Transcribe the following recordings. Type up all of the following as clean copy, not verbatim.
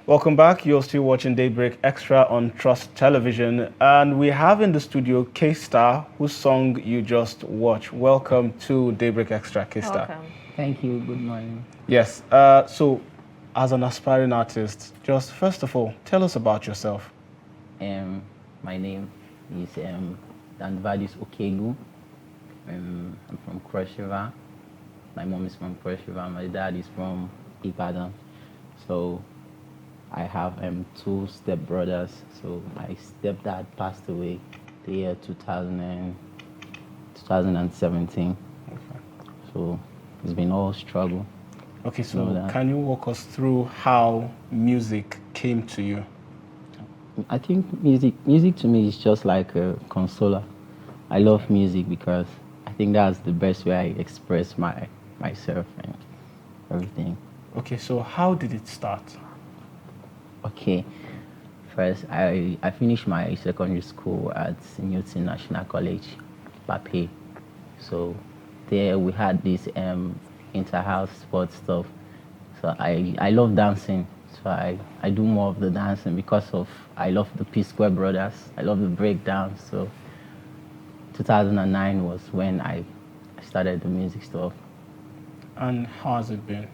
Welcome back. You're still watching Daybreak Extra on Trust Television, and we have in the studio K-Star, whose song you just watched. Welcome to Daybreak Extra, K-Star. Welcome. Thank you. Good morning. Yes. So, as an aspiring artist, just first of all, tell us about yourself. My name is Danvadis Okegu. I'm from Cross River. My mom is from Cross River. My dad is from Ibadan. So I have 2 stepbrothers. So my stepdad passed away the year 2017. Okay. So it's been all struggle. Okay, so can you walk us through how music came to you? I think music to me is just like a consoler. I love music because I think that's the best way I express myself and everything. Okay, so how did it start? Okay, first I finished my secondary school at Newton National College, Bape. So there we had this inter-house sports stuff. So I love dancing. So I do more of the dancing because I love the P-Square Brothers. I love the breakdance. So 2009 was when I started the music stuff. And how has it been?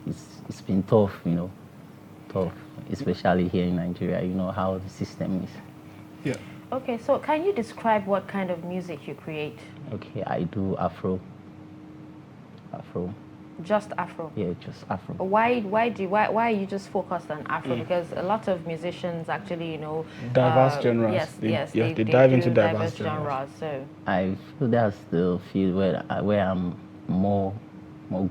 It's been tough, tough, especially here in Nigeria. You know how the system is. Yeah. Okay, so can you describe what kind of music you create? Okay, I do Afro. Just Afro? Yeah, just Afro. Why are you just focused on Afro? Because a lot of musicians actually, diverse genres. Yes, they dive into do diverse genres. So I feel that's the field where I'm more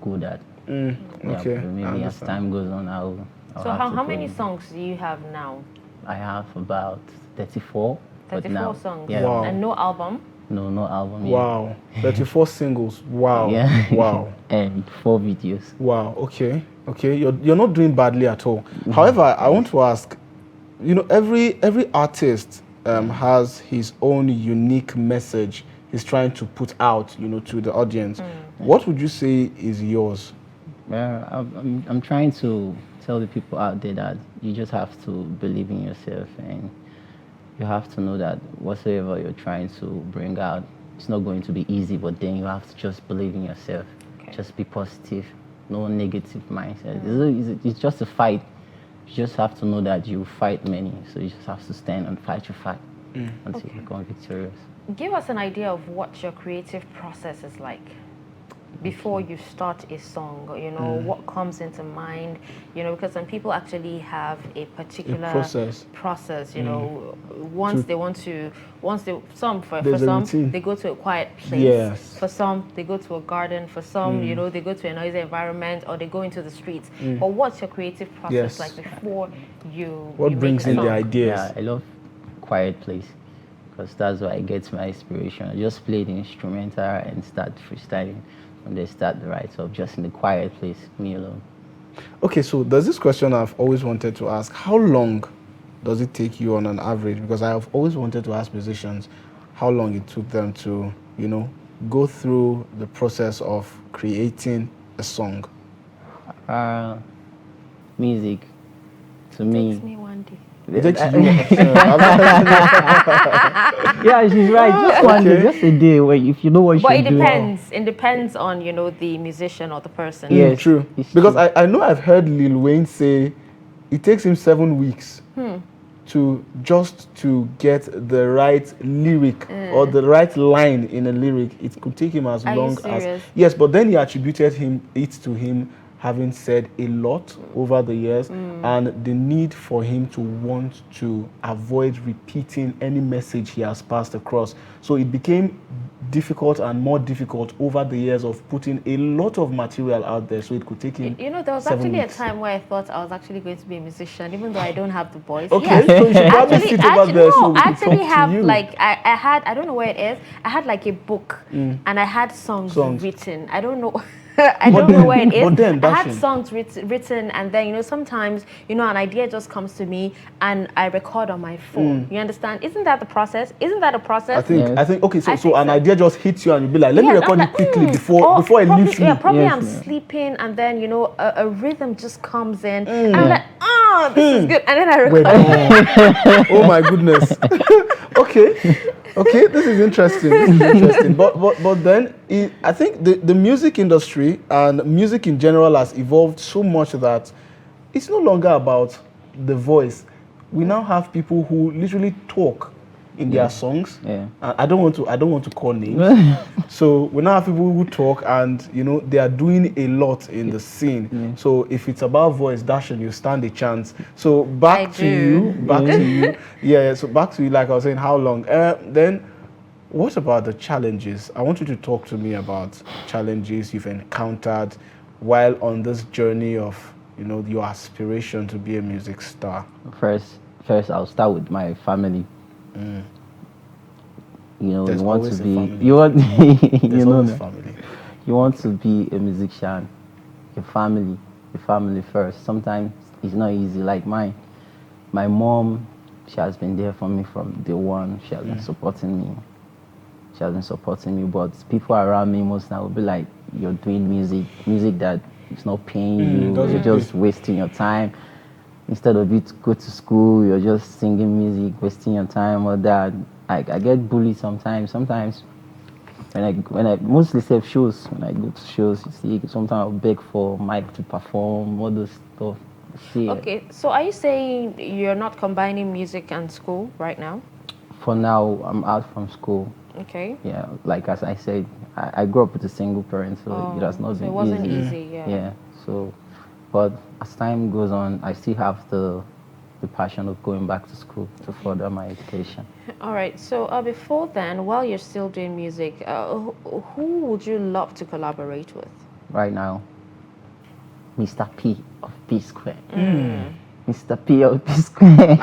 good at. Okay. Maybe as time goes on, I'll so have to how many grow. songs do you have now? I have about 34. 34 but now, songs. Yeah. Wow. And no album? No album. Wow. 34 singles. Wow. Yeah. Wow. And 4 videos. Wow. Okay. You're not doing badly at all. However, I want to ask, every artist has his own unique message he's trying to put out, to the audience. What would you say is yours? Well, I'm trying to tell the people out there that you just have to believe in yourself, and you have to know that whatsoever you're trying to bring out, it's not going to be easy, but then you have to just believe in yourself. Okay. Just be positive, no negative mindset. It's just a fight. You just have to know that you fight many, so you just have to stand and fight your fight until you become victorious. Give us an idea of what your creative process is like before you start a song. What comes into mind, because some people actually have a particular process. For some they go to a quiet place. Yes. For some they go to a garden. For some they go to a noisy environment, or they go into the streets. But what's your creative process like before you brings in the ideas? Yeah, I love quiet place because that's where I get my inspiration. I just play the instrumental and start freestyling. And they start the right up just in the quiet place, me alone. Okay, so there's this question I've always wanted to ask. How long does it take you on an average? Because I have always wanted to ask musicians how long it took them to, go through the process of creating a song. Music, to Takes me one day. It takes you. Yeah, she's right. Just one day, just a day. If you know what But you're it doing. depends. It depends on the musician or the person. Yes, True. it's Because true. I know I've heard Lil Wayne say it takes him 7 weeks to get the right lyric or the right line in a lyric. It could take him as Are you long serious? as yes, but then he attributed it to him having said a lot over the years and the need for him to want to avoid repeating any message he has passed across. So it became difficult and more difficult over the years of putting a lot of material out there, so it could take him There was 7 actually weeks. a time where I thought I was actually going to be a musician, even though I don't have the voice. Okay, Yes. so you should probably sit over there so we I can actually talk have to you. I had, I don't know where it is. I had like a book and I had songs written. I don't know. I don't know where it is. But then, I had Dashin, songs written, and then, you know, sometimes, you know, an idea just comes to me and I record on my phone. You understand? Isn't that the process? Isn't that a process? I think okay, so I so think an so. idea just hits you and you'll be like, let me Yes, record I'm it quickly like, before it probably, leaves me. yeah, probably Yes, I'm ma'am. sleeping, and then, you know, a rhythm just comes in, and I'm like, oh, this is good, and then I record. Wait, oh my goodness. Okay, this is interesting. This is interesting. But then I think the music industry and music in general has evolved so much that it's no longer about the voice. We now have people who literally talk in their songs. Yeah. I don't want to call names. So we now have people who talk, and you know they are doing a lot in the scene. So if it's about voice, Dashin, you stand a chance. So back I to do. you, back to you. Yeah. So back to you. Like I was saying, how long? Then, what about the challenges? I want you to talk to me about challenges you've encountered while on this journey of, you know, your aspiration to be a music star. First, I'll start with my family. You know, There's you want always to a be, family. you want, There's you know, always no. family. You want to be a musician. Your family first. Sometimes it's not easy. Like my mom, she has been there for me from day one. She has been supporting me. But people around me most now will be like, you're doing music that is not paying you. doesn't You're just wasting your time. Instead of you to go to school, you're just singing music, wasting your time or that. I get bullied sometimes. Sometimes when I mostly save shows, when I go to shows, you see, sometimes I'll beg for mic to perform, all those stuff. You see, Okay, so are you saying you're not combining music and school right now? for now, I'm out from school. Okay. Yeah, like as I said, I grew up with a single parent, so it has not So been it wasn't easy. easy, yeah. Yeah, so, but as time goes on, I still have the passion of going back to school to further my education. All right. So before then, while you're still doing music, who would you love to collaborate with? Right now, Mr. P of P Square. Mr. P of P Square.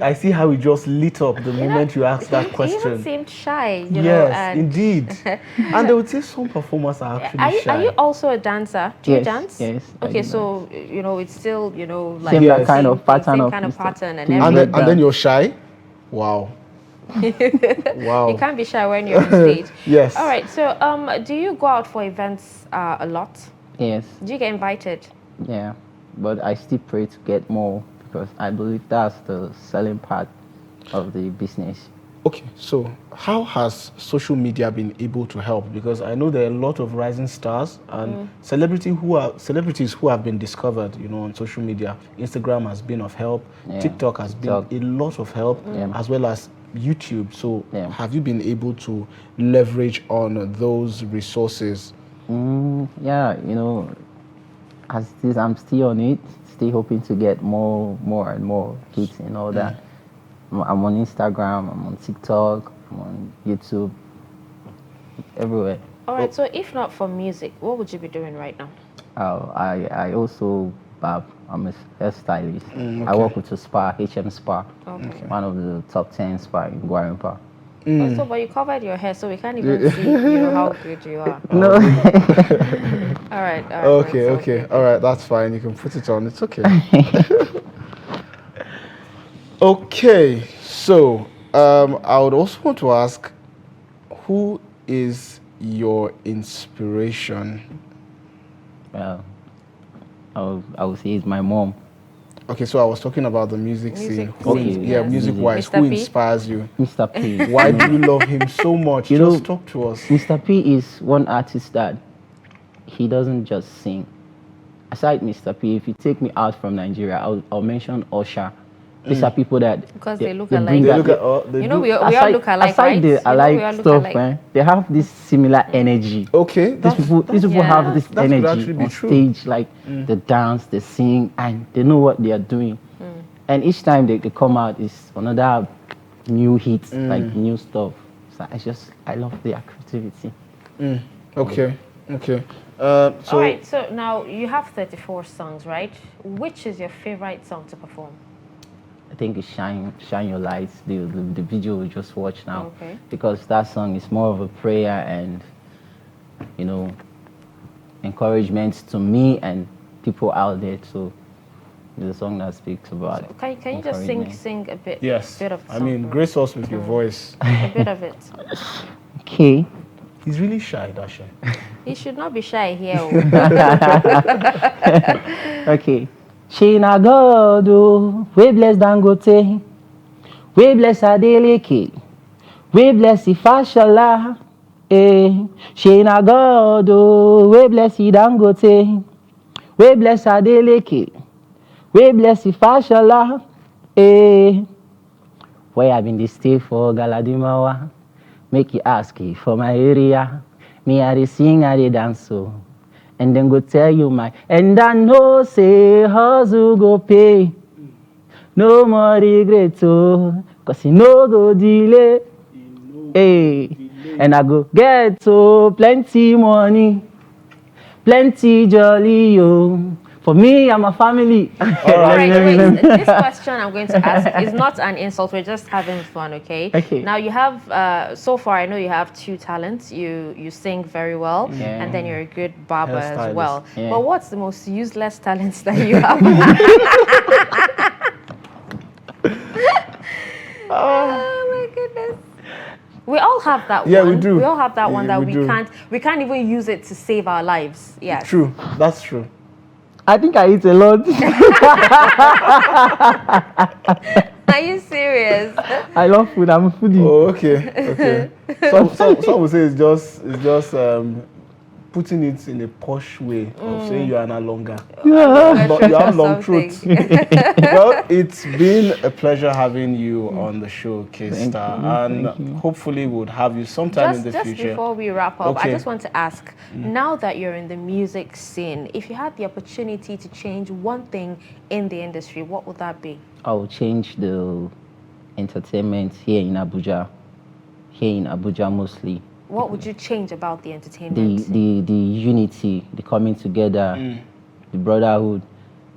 I see how it just lit up the moment you asked that He even question. seemed shy, you know. Yes, And indeed. And they would say some performers are actually shy. Are you also a dancer? Do you Yes, dance? yes, I Okay, do so you know it's still, you know, like Same Yes. that kind of pattern same of kind of Mr. pattern and P. everything. And then Dance. you're shy? Wow. Wow. You can't be shy when you're on stage. Yes. All right. So do you go out for events a lot? Yes, Do you get invited? yeah, but I still pray to get more because I believe that's the selling part of the business. Okay, so how has social media been able to help? Because I know there are a lot of rising stars and celebrities who have been discovered, you know, on social media. Instagram has been of help. Yeah, TikTok has TikTok. been a lot of help, as well as YouTube. So Yeah. have you been able to leverage on those resources? Yeah, you know, as it is, I'm still on it, still hoping to get more and more hits and all that. I'm on Instagram, I'm on TikTok, I'm on YouTube, everywhere. All right. So if not for music, what would you be doing right now? I also barb. I'm a hairstylist. I okay. work with a spa, HM Spa, Okay. one of the top 10 spa in Guarimpa. Oh, so, but you covered your hair, so we can't even see, you know, how good you are. No, All right. All right. Okay, that's okay. All right, that's fine. You can put it on. It's okay. Okay, so I would also want to ask, who is your inspiration? well, I would say it's my mom. Okay, so I was talking about the music Music scene. scene, Okay, Yeah, yes. music-wise, Mr. who P? inspires you? Mr. P. Why do you love him so much? You Just know- talk to us. Mr. P is one artist that he doesn't just sing. Aside Mr. P, if you take me out from Nigeria, I'll mention Usher. These are people that Because they look bring alike. They that- look at You know, do- we all look alike, aside right? the You know, we all alike look stuff, alike. man, they have this similar energy. Okay, These people yeah. have this that could actually energy be on true. stage, like they dance, they sing, and they know what they are doing. And each time they come out, is another new hit, like new stuff. So I love their creativity. Okay, okay. All So right. So now you have 34 songs, right? Which is your favorite song to perform? I think it's Shine Your Lights, the video we just watched now. Okay. Because that song is more of a prayer and, you know, encouragement to me and people out there. So it's a song that speaks about. So can you just sing a bit? Yes. Bit of the I song mean, for grace us with your voice. us? A bit of it. Okay. He's really shy, Dasha. You should not be shy here. Okay. She na God, oh, we bless Dangote, we bless Adeleke, we bless Ifashala, eh. She na God, oh, we bless Dangote, we bless Adeleke, we bless Ifashala, eh. Where I been this stay for Galadimawa, make you ask for my area, me I dey sing, I dey dance so. And then go tell you my, and I know say hustle go pay. No more regret, oh, cause you no go delay. Hey, and I go get plenty money, plenty jolly, oh. For me and my family. All right, wait. This question I'm going to ask is not an insult. We're just having fun, okay? Okay. Now you have, so far I know you have two talents. You sing very well, Yeah. and then you're a good barber as Hairstylist. well. Yeah. But what's the most useless talents that you have? Oh my goodness. We all have that Yeah, one. we do. We all have that one Yeah, that we do. we can't even use it to save our lives. Yes. True. That's true. I think I eat a lot. Are you serious? I love food. I'm a foodie. Oh, okay. Some would say it's just putting it in a posh way of saying you are an alonga. But you have long truth. Well, it's been a pleasure having you on the show, K-Star, and hopefully we'll have you sometime in the Just future. before we wrap up, I Okay. just want to ask, now that you're in the music scene, if you had the opportunity to change one thing in the industry, what would that be? I will change the entertainment here in Abuja. Here in Abuja mostly. What would you change about the entertainment? The unity, the coming together, the brotherhood.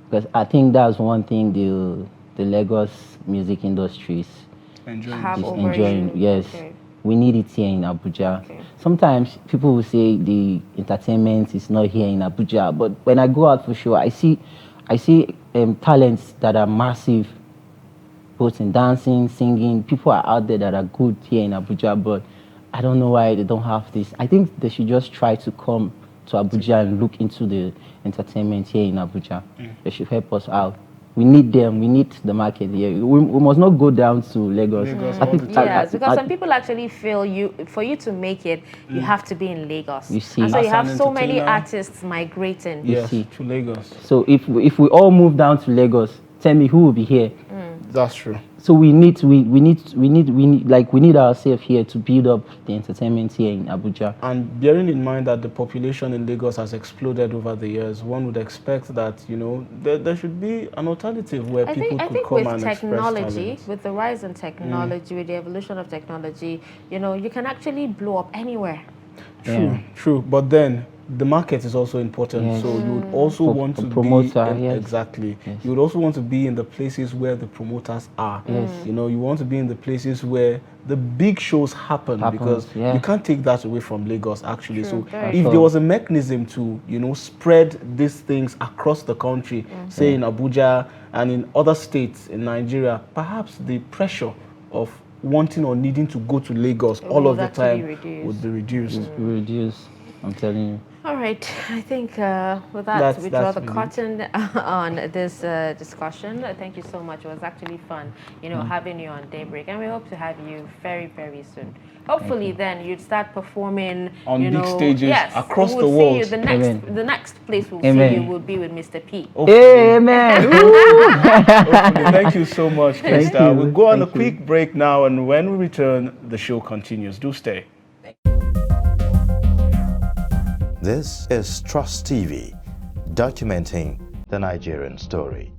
Because I think that's one thing the Lagos music industry is have over enjoying. you? Yes. Okay. We need it here in Abuja. Okay. Sometimes people will say the entertainment is not here in Abuja, but when I go out for sure, I see talents that are massive, both in dancing, singing. People are out there that are good here in Abuja, but I don't know why they don't have this. I think they should just try to come to Abuja and look into the entertainment here in Abuja. They should help us out. We need them. We need the market here. We must not go down to Lagos. I think Yes, because some people actually feel for you to make it, you have to be in Lagos. You see. And so you As have an so many entertainer. artists migrating. Yes, see. to Lagos. So if we all move down to Lagos, tell me who will be here. That's true. So we need ourselves here to build up the entertainment here in Abuja. And bearing in mind that the population in Lagos has exploded over the years, one would expect that, there should be an alternative where people I could think come with and technology, express talent. with the rise in technology, with the evolution of technology, you can actually blow up anywhere. True. But then the market is also important. Yes. So you would also want to promoter, be yes. exactly. Yes. You would also want to be in the places where the promoters are. Yes. You want to be in the places where the big shows happen because yeah. you can't take that away from Lagos actually. True, So very if true. there was a mechanism to, spread these things across the country, say in Abuja and in other states in Nigeria, perhaps the pressure of wanting or needing to go to Lagos all would of the actually time reduce. would be reduced. Reduce. I'm telling you. All right, I think with that, we draw the curtain on this discussion. Thank you so much. It was actually fun, having you on Daybreak, and we hope to have you very, very soon. Hopefully, then you'd start performing On big stages yes, across we the will world. See you. The next place we'll Amen. see you will be with Mr. P. Amen. Hopefully. Thank you so much, Thank K-Star. you. We'll go on a Thank you. quick break now, and when we return, the show continues. Do stay. This is Trust TV, documenting the Nigerian story.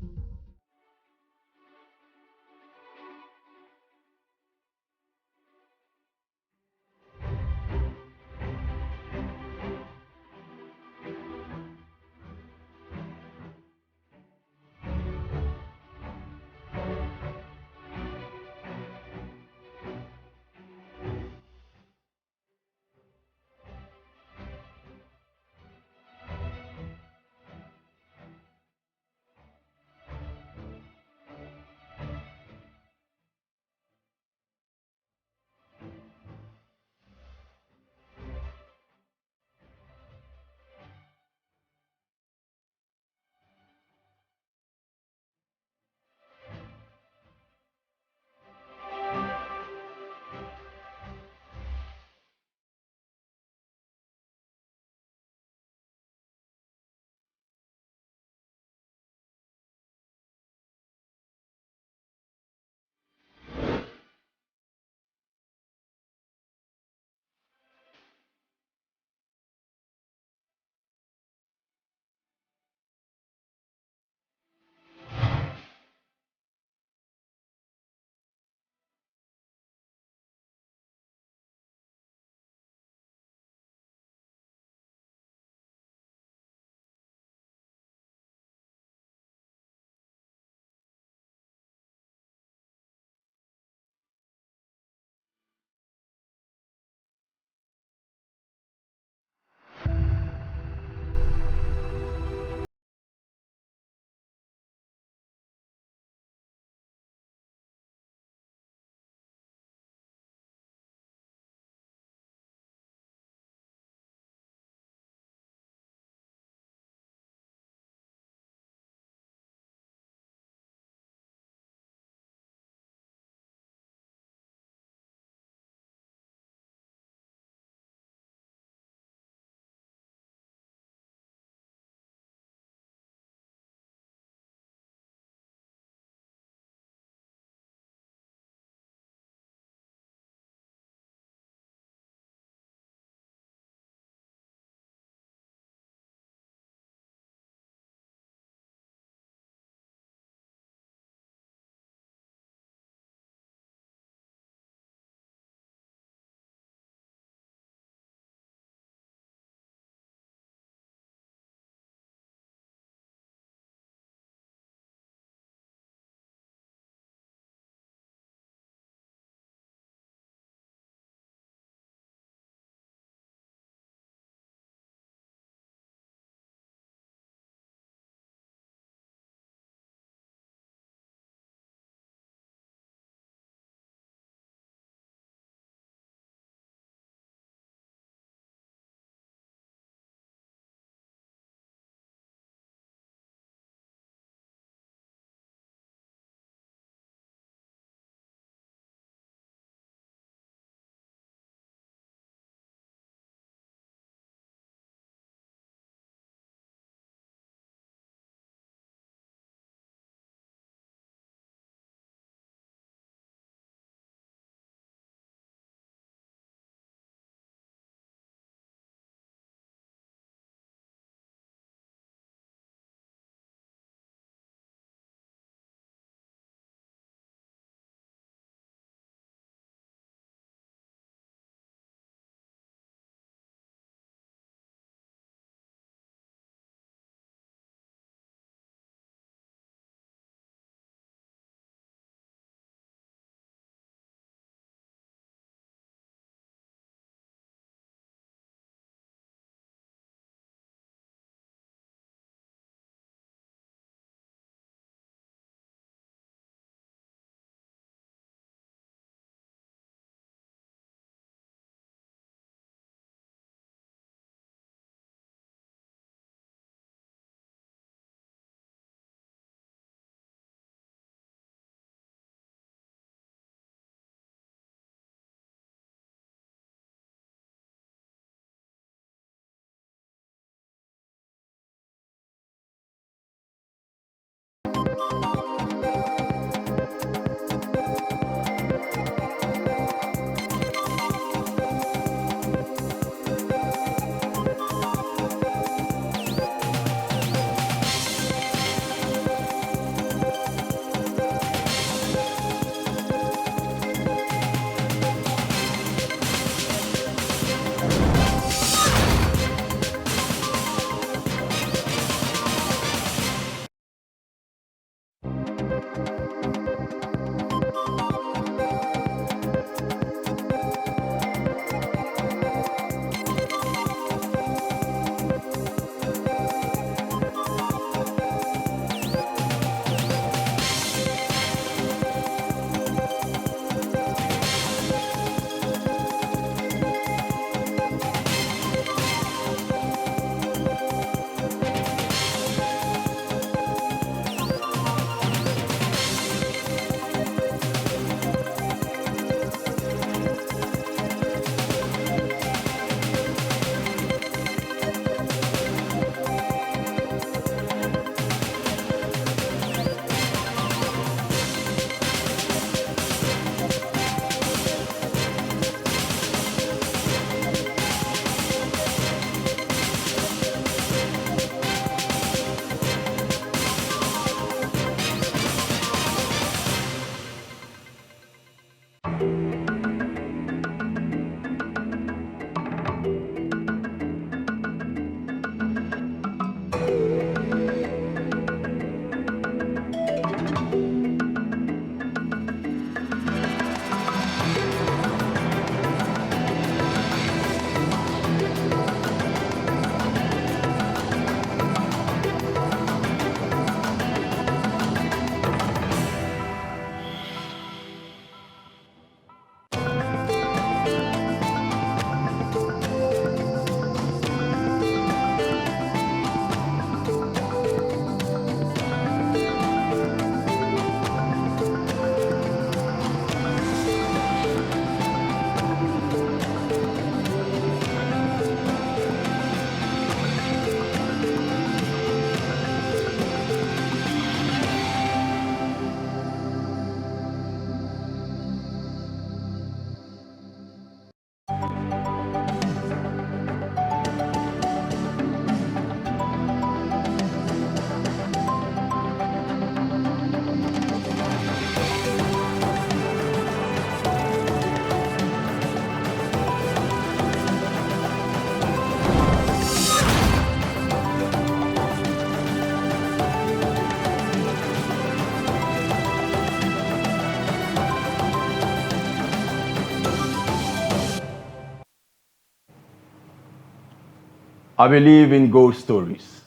I believe in ghost stories.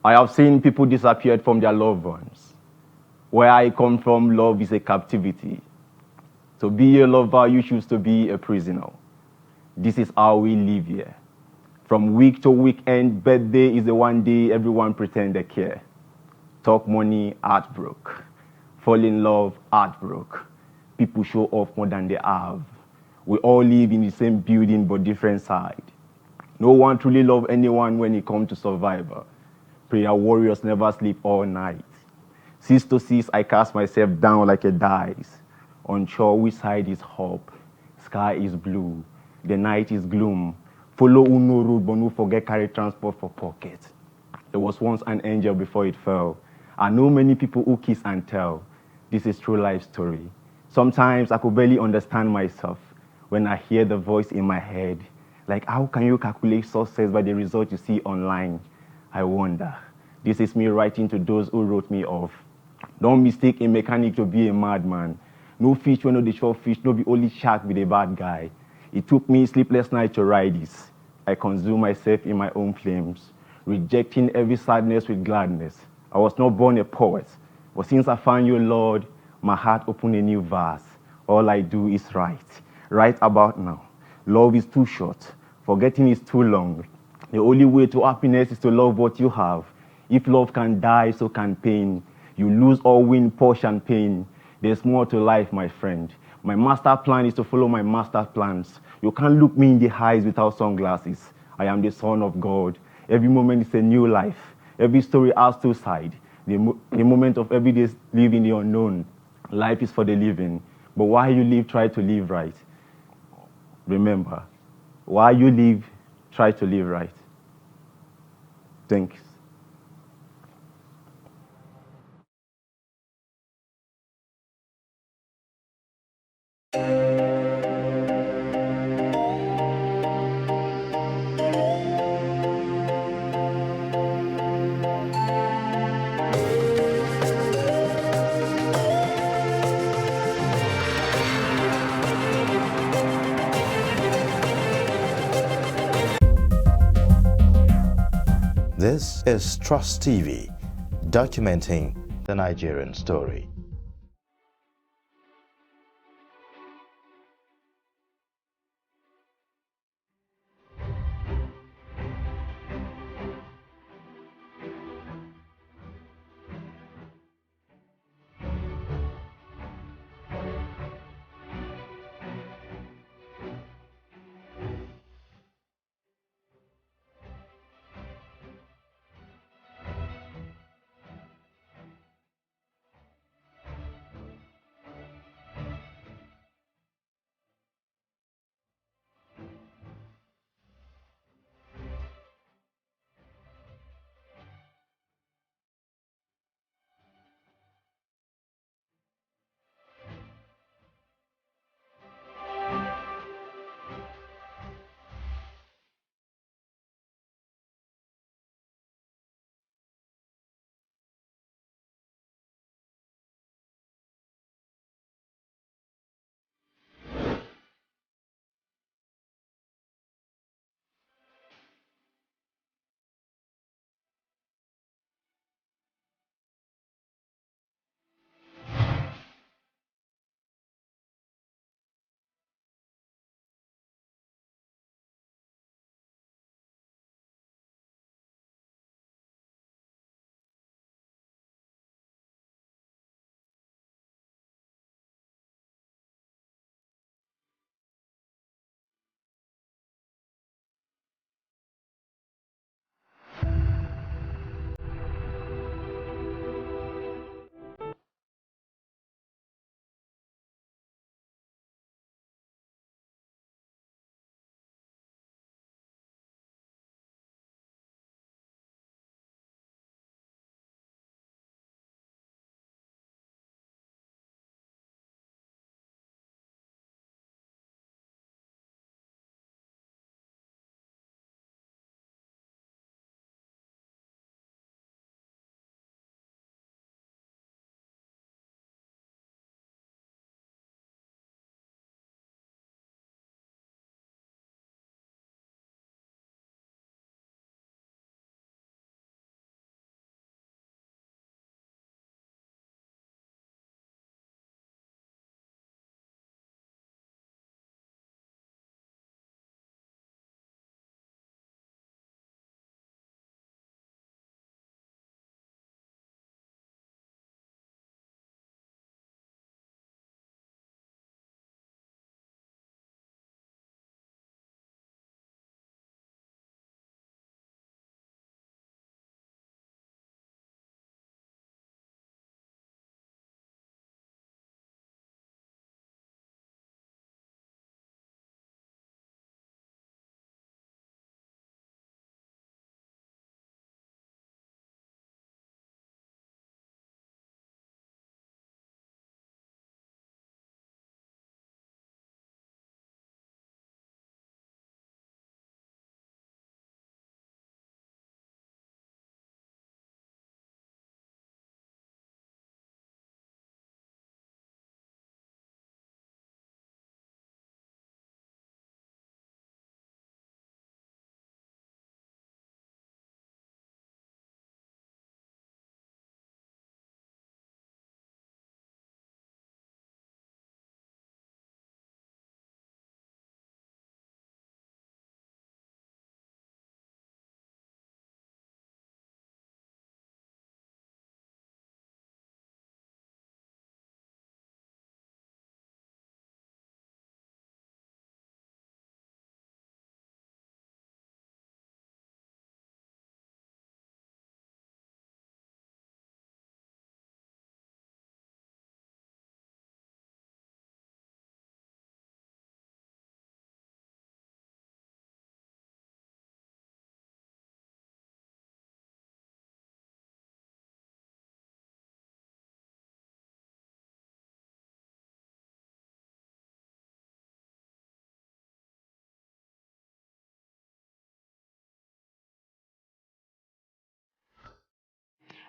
I have seen people disappeared from their loved ones. Where I come from, love is a captivity. To be a lover, you choose to be a prisoner. This is how we live here. From week to weekend, birthday is the one day everyone pretend they care. Talk money, heartbroke. Fall in love, heartbroke. People show off more than they have. We all live in the same building but different side. No one truly love anyone when it comes to survivor. Prayer warriors never sleep all night. 6 to 6, I cast myself down like a dice. Unsure which side is up. Sky is blue. The night is gloom. Follow Uno road, but no forget carry transport for pocket. There was once an angel before it fell. I know many people who kiss and tell. This is true life story. Sometimes I could barely understand myself when I hear the voice in my head. Like, how can you calculate success by the result you see online? I wonder. This is me writing to those who wrote me off. Don't mistake a mechanic to be a madman. No fish when no the shore fish, no be only shark with a bad guy. It took me sleepless night to write this. I consume myself in my own flames, rejecting every sadness with gladness. I was not born a poet, but since I found you, Lord, my heart opened a new verse. All I do is write. Right about now. Love is too short. Forgetting is too long. The only way to happiness is to love what you have. If love can die, so can pain. You lose or win, pour champagne. There's more to life, my friend. My master plan is to follow my master plans. You can't look me in the eyes without sunglasses. I am the son of God. Every moment is a new life. Every story has two sides. The moment of every day living the unknown. Life is for the living. But while you live, try to live right. Remember, while you live, try to live right. Thanks. This is Trust TV, documenting the Nigerian story.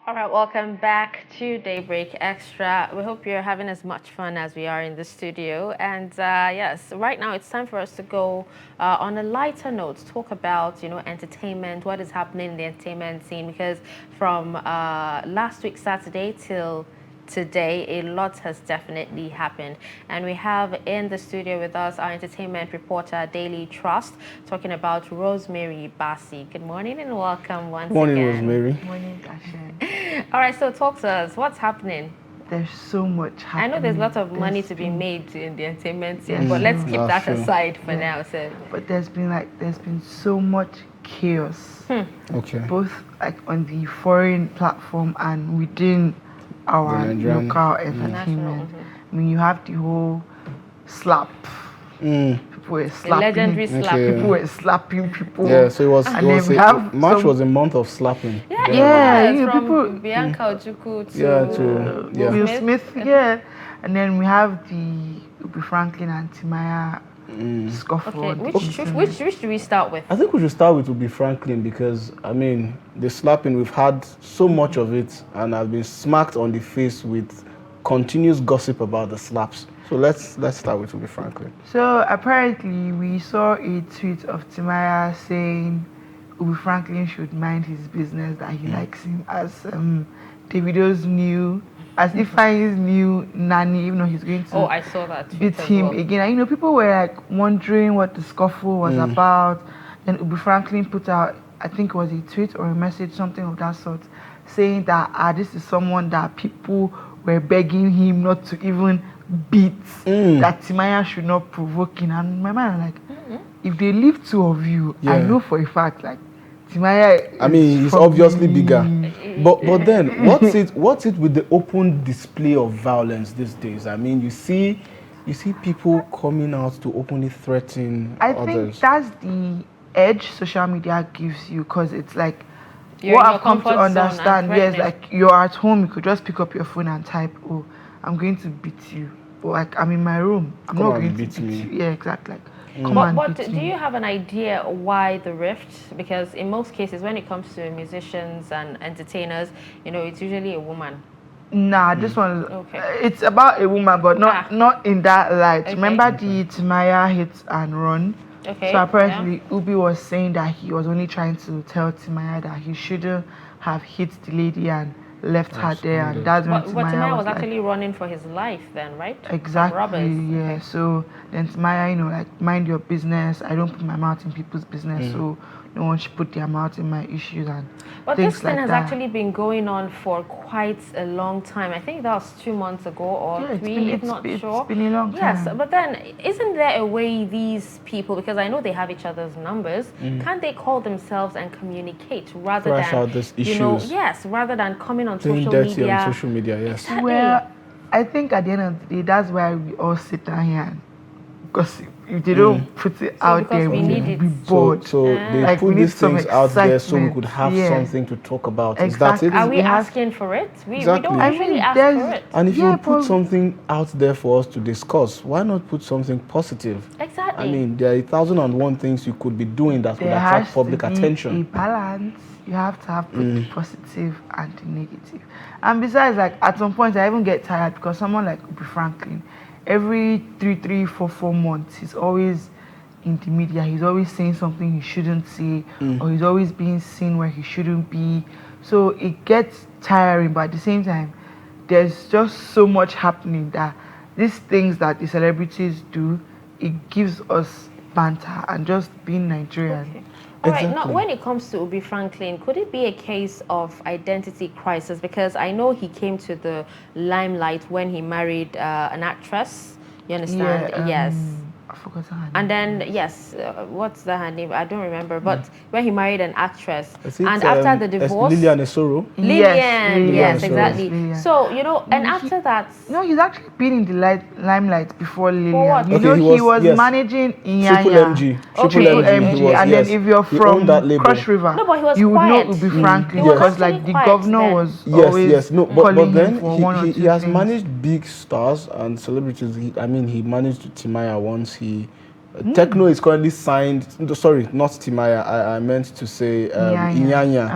All right, welcome back to Daybreak Extra. We hope you're having as much fun as we are in the studio. And yes, right now it's time for us to go on a lighter note, talk about, entertainment, what is happening in the entertainment scene. Because from last week, Saturday, till today, a lot has definitely happened. And we have in the studio with us our entertainment reporter, Daily Trust, talking about Rosemary Bassey. Good morning and welcome once Morning, again. Rosemary. Morning, Ashen. All right, so talk to us. What's happening? There's so much happening. I know there's lots of money to be made in the entertainment scene, but let's keep that aside for now. So. But there's been so much chaos. Okay. Both like on the foreign platform and within our local entertainment. I mean, you have the whole slap. People were slapping. The legendary slap. People were slapping people. Yeah, so March was a month of slapping. Yeah, from people, Bianca Ojukwu to Will Smith. Yeah, and then we have the Ubi Franklin and Timaya scuffle. Okay, which do we start with? I think we should start with Ubi Franklin because, I mean, the slapping, we've had so much of it and I've been smacked on the face with continuous gossip about the slaps. So let's start with Ubi Franklin. So apparently we saw a tweet of Timaya saying Ubi Franklin should mind his business, that he likes him as Davido's new, as Ifeanyi's new nanny, even though he's going to I saw that beat him again. And people were like wondering what the scuffle was about. Then Ubi Franklin put out, I think it was a tweet or a message, something of that sort, saying that this is someone that people were begging him not to even beat, that Timaya should not provoke him. And my mind, like, if they leave two of you, I know for a fact, like, Timaya. I mean, he's obviously bigger. But then, what's it with the open display of violence these days? I mean, you see people coming out to openly threaten others. I think that's the edge social media gives you, because it's like, You're what I've come to understand, yes, like you're at home, you could just pick up your phone and type, "Oh, I'm going to beat you," or like, "I'm in my room, I'm not going to beat you." Yeah, exactly. Like, but do you have an idea why the rift? Because in most cases, when it comes to musicians and entertainers, it's usually a woman. Nah, this one, it's about a woman, but not in that light. Okay. Remember the Timaya hit and run? Okay. So apparently Ubi was saying that he was only trying to tell Timaya that he shouldn't have hit the lady and left her there, and that's when Timaya was actually running for his life then, right? Exactly, yeah. Okay. So then Timaya, like, mind your business. I don't put my mouth in people's business, so no one should put their mouth in my issues and But things this thing like has that. actually been going on for quite a long time. I think that was 2 months ago or 3, if not sure. It's been a long time. Yes, but then isn't there a way these people, because I know they have each other's numbers, can't they call themselves and communicate rather Thrash than out these issues. rather than coming on Being social dirty media. on social media, yes. Exactly. Well, I think at the end of the day, that's why we all sit down here and gossip. If they don't put it out there, we we'll need be it. bored. So they Like, we put need these some things out there so we excitement. could have Yeah. something to talk about. Exactly. Is that Are it? we asking for it? We don't Exactly. I usually mean, ask there's- for it. And if Yeah, you put but- something out there for us to discuss, why not put something positive? Exactly. I mean, there are 1,001 things you could be doing that would There attract has public to be attention. a balance. You have to have both the positive and the negative. And besides, like, at some point, I even get tired because someone like Ubi Franklin, every 4 months, he's always in the media. He's always saying something he shouldn't say, or he's always being seen where he shouldn't be. So it gets tiring, but at the same time, there's just so much happening that these things that the celebrities do, it gives us banter and just being Nigerian. Okay. All right, now Exactly. when it comes to Ubi Franklin, could it be a case of identity crisis? Because I know he came to the limelight when he married an actress. You understand? Yeah, Yes. I forgot her name. And then, yes, what's her name? I don't remember. But when he married an actress, Is it, and after the divorce, Lilian Esoro? Lillian, yes, Sorry. exactly. Lillian. So, and after that, No, he's actually been in the limelight before Lillian. what? You Okay, know, he he was- was yes. managing Triple Inyanya. MG. Triple he MG. was, And yes. then if you're He from owned that label. Cross River, No, but he was you would quiet. know Ubi Franklin He was because like actually the quiet governor then. was Yes, always yes. No, calling but him then for one or he two has things. managed big stars and celebrities. He managed Timaya once. He Techno is currently signed. Sorry, not Timaya. I meant to say Inyanya.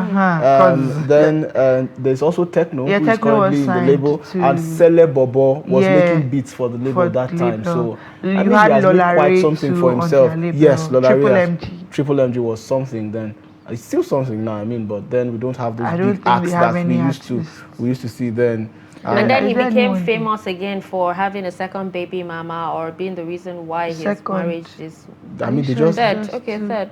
Then there's also Techno, who is currently in the label, and Sele Bobo was making beats for the label at that time. So you I mean, had he has made quite Lolare something for himself. Yes, Lolare. Triple MG was something then. It's still something now. I mean, but then we don't have those big acts we used to see then. And then he became famous again for having a second baby mama, or being the reason why his marriage is. I mean, they just third.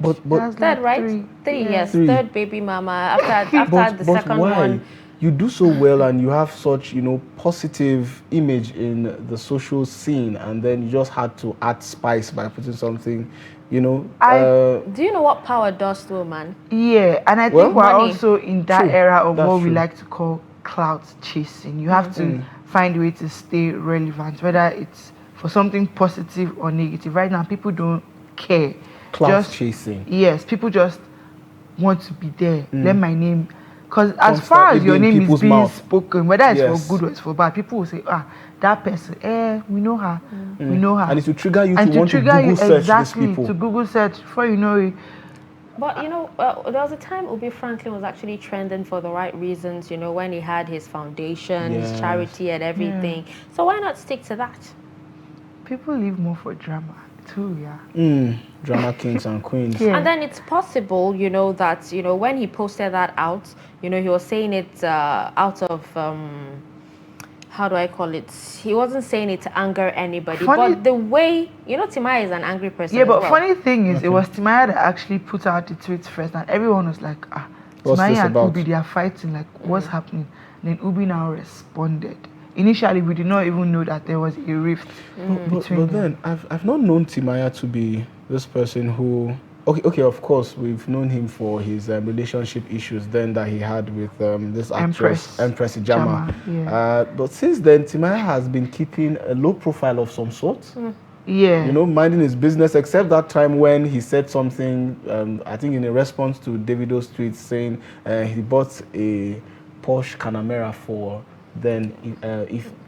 But third, right? Three, yes. Three. Third baby mama after the second why? one. You do so well and you have such, positive image in the social scene, and then you just had to add spice by putting something, do you know what power does to a man? Yeah, and I think we're money. Also in that era of what we like to call clout chasing. You have to find a way to stay relevant, whether it's for something positive or negative. Right now, people don't care. Clout chasing. Yes, people just want to be there. Let my name, because as far as your name is being spoken, whether it's for good or it's for bad, people will say, that person, we know her, we know her. And it will trigger you to want to Google search these people. To Google search, before you know it. But, there was a time Ubi Franklin was actually trending for the right reasons, when he had his foundation, his charity and everything. So why not stick to that? People live more for drama too, Drama kings and queens. And then it's possible, that, when he posted that out, he was saying it out of... how do I call it? He wasn't saying it to anger anybody, but the way, Timaya is an angry person. Yeah, but funny thing is, it was Timaya that actually put out the tweets first, and everyone was like, Timaya and Ubi, they are fighting, like, what's happening? And then Ubi now responded. Initially, we did not even know that there was a rift between them. But then, I've not known Timaya to be this person who... Okay, of course, we've known him for his relationship issues then that he had with this actress, Empress Ijama. But since then, Timaya has been keeping a low profile of some sort. Yeah. Minding his business, except that time when he said something, I think in a response to Davido's tweet saying he bought a Porsche Panamera for... Then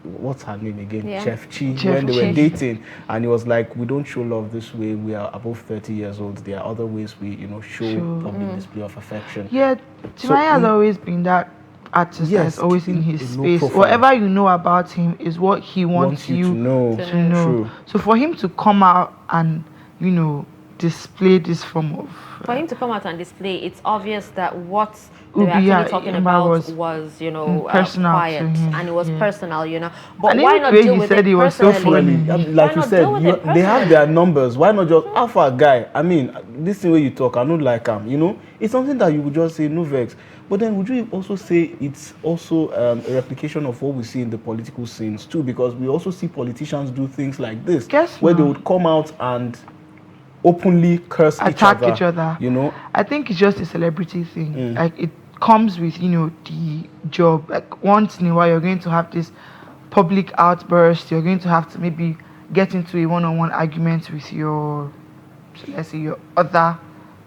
what's her name again? Chef Chi, when they were dating, and he was like, we don't show love this way, we are above 30 years old, there are other ways we show public display of affection. Timaya has always been that artist that's always in his space. Whatever you know about him is what he wants you to know. True. So for him to come out and display this form of for him to come out and display, it's obvious that what they were actually talking about was personal quiet, and it was personal, But and why not deal with it personally? Like you said, they have their numbers. Why not just alpha guy? I mean, this way you talk, I don't like him. It's something that you would just say no vex. But then would you also say it's also a replication of what we see in the political scenes too? Because we also see politicians do things like this, where they would come out and openly attack each other. I think it's just a celebrity thing. Like it comes with the job. Like once in a while you're going to have this public outburst. You're going to have to maybe get into a one-on-one argument with your, let's say, your other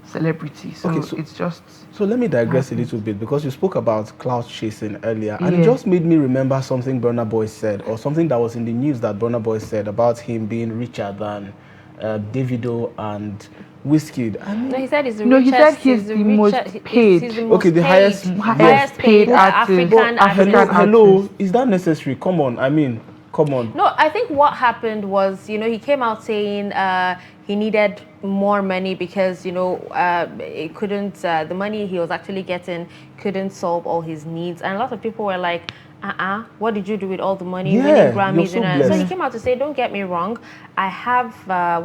celebrity. So it's just... So let me digress a little bit, because you spoke about clout chasing earlier, and it just made me remember something Burna Boy said, or something that was in the news that Burna Boy said about him being richer than Davido and Wizkid. No, he said he's the richest. He said he's the most paid. The highest paid African artist. Hello, is that necessary? Come on, come on. No, I think what happened was, he came out saying he needed more money because, it couldn't, the money he was actually getting couldn't solve all his needs. And a lot of people were like, what did you do with all the money? Winning Grammys. So he came out to say, don't get me wrong, I have, I'm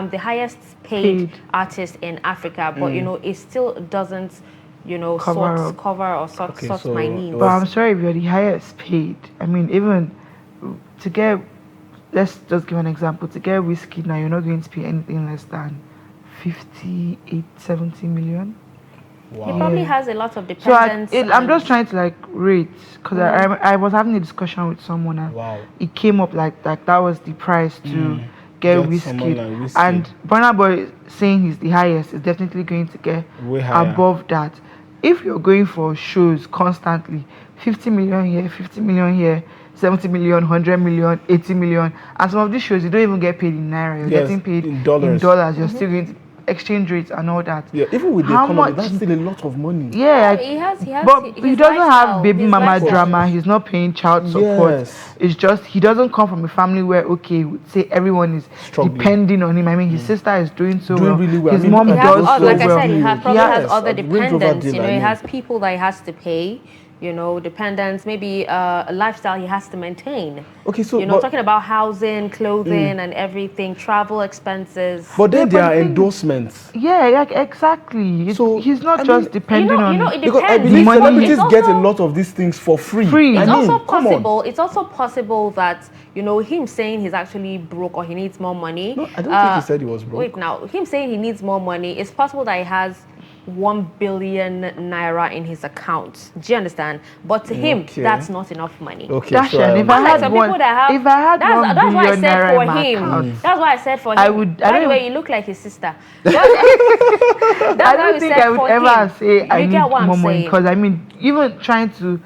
the highest paid artist in Africa, but, it still doesn't, cover or sort my needs. But I'm sorry, if you're the highest paid, even to get, let's just give an example, to get Wizkid now, you're not going to pay anything less than 58, 70 million. Wow. He probably has a lot of dependents. So I'm just trying to rate, because I was having a discussion with someone and it came up like that was the price to get Wizkid. And Burna Boy saying he's the highest is definitely going to get above that. If you're going for shows constantly, 50 million here, 50 million here, 70 million, 100 million, 80 million. And some of these shows, you don't even get paid in naira. You're getting paid in dollars. You're still going to exchange rates and all that. Yeah, even with the economy, that's still a lot of money. Yeah, he has but he doesn't have baby mama lifestyle. drama. He's not paying child support. Yes. It's just he doesn't come from a family where say everyone is struggling, depending on him. I mean, his sister is doing really well. His mom does so like well. I said, he probably has other dependents. Deal, he has people that he has to pay. Dependents, maybe a lifestyle he has to maintain. Okay, so talking about housing, clothing, and everything, travel expenses. But then there are endorsements. Yeah, exactly. So he's not just depending on. It depends. Because I believe celebrities get a lot of these things for free. It's also possible that him saying he's actually broke or he needs more money. No, I don't think he said he was broke. Wait, now him saying he needs more money. It's possible that he has 1 billion naira in his account. Do you understand? But to him, that's not enough money. Okay, if I had one, that's why I said for him. That's why I said for him. By the way, you look like his sister. I don't think I would ever say I need more money, because I mean, even trying to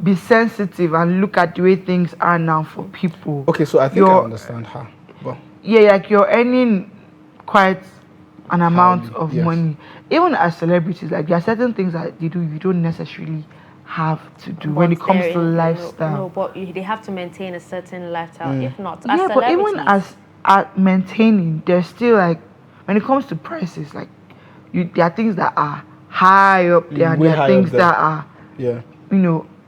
be sensitive and look at the way things are now for people. Okay, so I think I understand her. Well, yeah, like you're earning quite an amount of money. Even as celebrities, like there are certain things that they do you don't necessarily have to do when it comes to lifestyle. No, but they have to maintain a certain lifestyle. If not, yeah, but even as maintaining, there's still like when it comes to prices, like there are things that are high up there, and there are things that are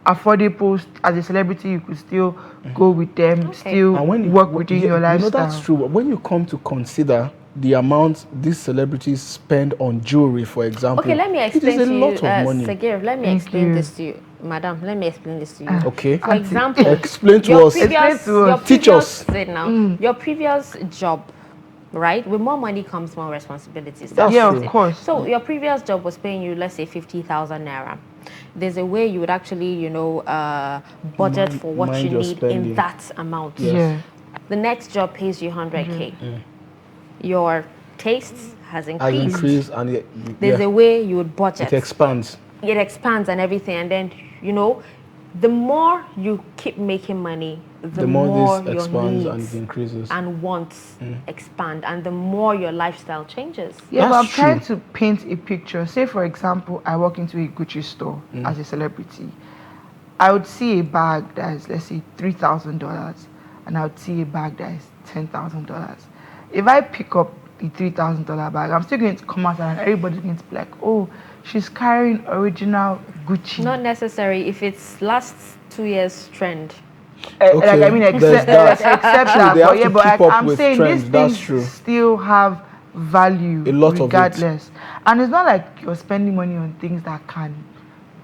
affordable. As a celebrity, you could still go with them, still work within your lifestyle. That's true. When you come to consider the amount these celebrities spend on jewelry, for example. Okay, let me explain to you, Sagir, let me explain this to you. Madam, let me explain this to you. Okay. For example, explain to us. Teach us. Your previous job, right? With more money comes more responsibilities. Of course. So your previous job was paying you, let's say, 50,000 naira. There's a way you would actually, budget for what you need in that amount. Yes. Yeah. The next job pays you 100K. Your tastes has increased. And there's a way you would budget. It expands and everything, and then the more you keep making money, the more this your expands needs and it increases and wants expand, and the more your lifestyle changes. Yeah, but I'm trying to paint a picture. Say, for example, I walk into a Gucci store as a celebrity. I would see a bag that is, let's say, $3,000, and I would see a bag that is $10,000. If I pick up the $3,000 bag, I'm still going to come out and everybody's going to be like, oh, she's carrying original Gucci. Not necessary if it's last 2 years trend. Okay, like I mean, except that. But I'm saying trends, these things still have value, a lot regardless. And it's not like you're spending money on things that can